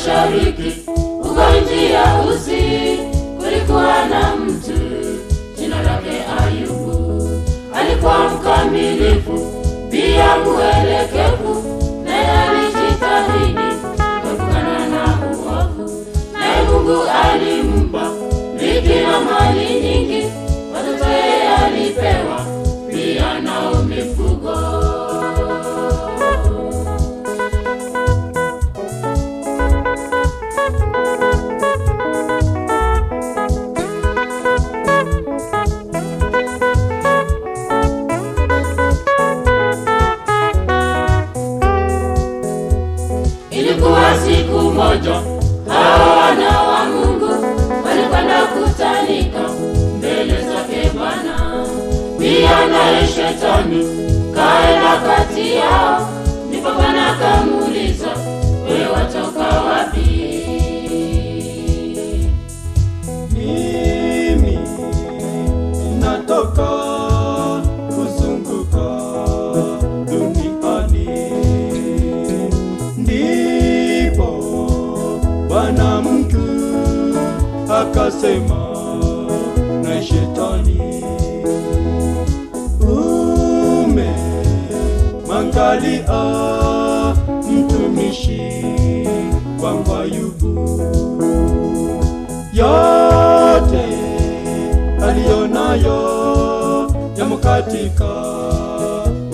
mashariki, uko nchi ya Uzi, kulikuwa na mtu jina lake Ayubu. Alikuwa mkamilifu, pia mwelekevu, naye alijitahidi kuepukana na uovu. Naye Mungu alimpa milki na mali nyingi, watoto yeye alipewa, pia nao mifugo. Ilikuwa siku moja, hao wana wa Mungu walikwenda kutanika mbele zake Bwana. Pia naye Shetani kaenda kati yao, ndipo Bwana akamuuliza, wewe watoka wapi? Mimi natoka kuzunguka duniani. Ndipo Bwana Mungu akasema na Shetani, umemwangalia mtumishi wangu Ayubu. Yote alionayo yamo katika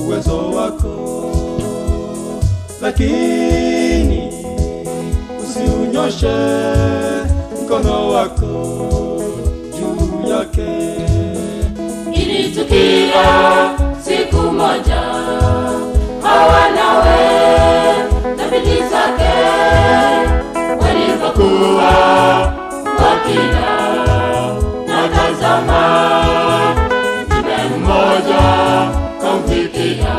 uwezo wako, lakini usiunyoshe mkono wako juu yake. Ilitukia siku moja, Hawa nawe na binti zake walipokuwa wakila, na tazama, mjumbe mmoja kamfikia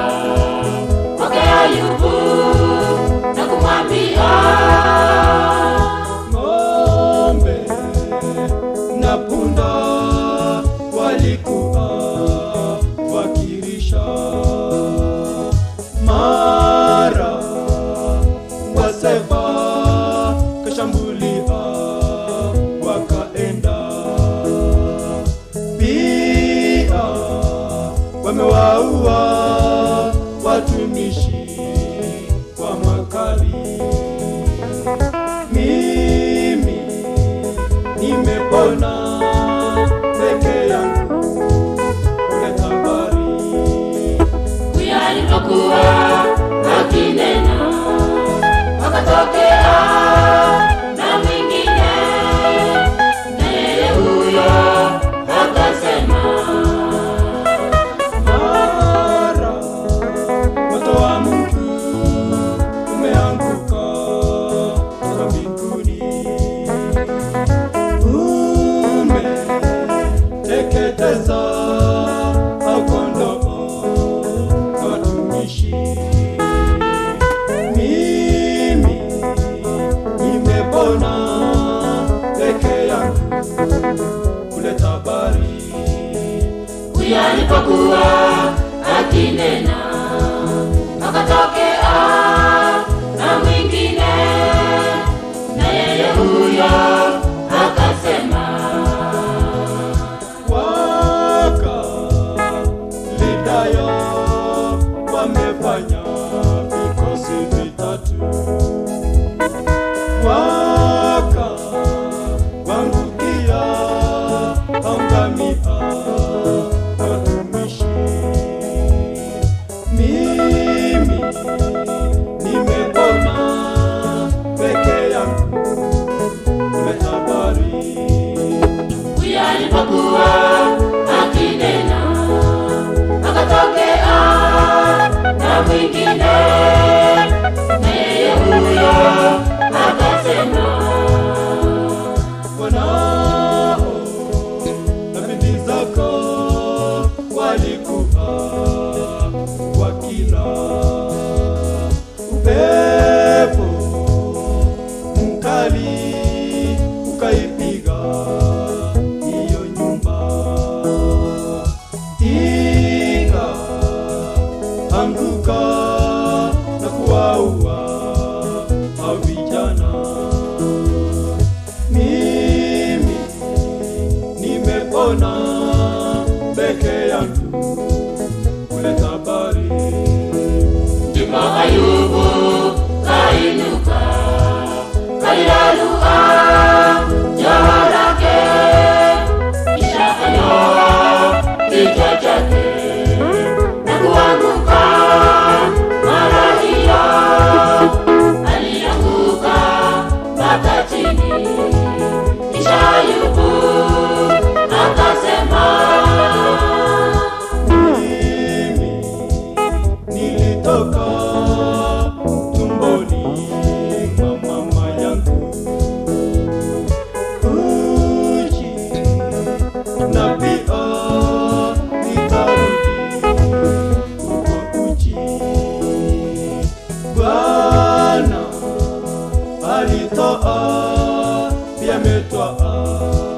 kwake Ayubu na kumwambia, ng'ombe na punda walikuwa wakilisha, mara waseva kashambulia wakaenda, pia wamewaua watumishi kwa makali. Mimi nimepona peke yangu kuleta habari. huyo alipokuwa akinena, wakatokea na mwingine, na yeye huyo akasema, Mara moto wa Mungu umeanguka toka mbinguni, umeteketeza hao kondoo na watumishi. Mimi nimepona peke yangu kuleta habari. huyo alipokuwa akinena, akatokea na mwingine, na yeye huyo akasema, Wakaldayo wamefanya vikosi vitatu, wakawaangukia ngamia watumishi. Mimi nimepona peke yangu kuleta habari. huyo alipokuwa akinena, akatokea na mwingine, na yeye huyo akasema, Wanao na binti zako walikuwa wakila, upepo mkali ukaipiga hiyo nyumba, ikaanguka alitoa pia ametwaa.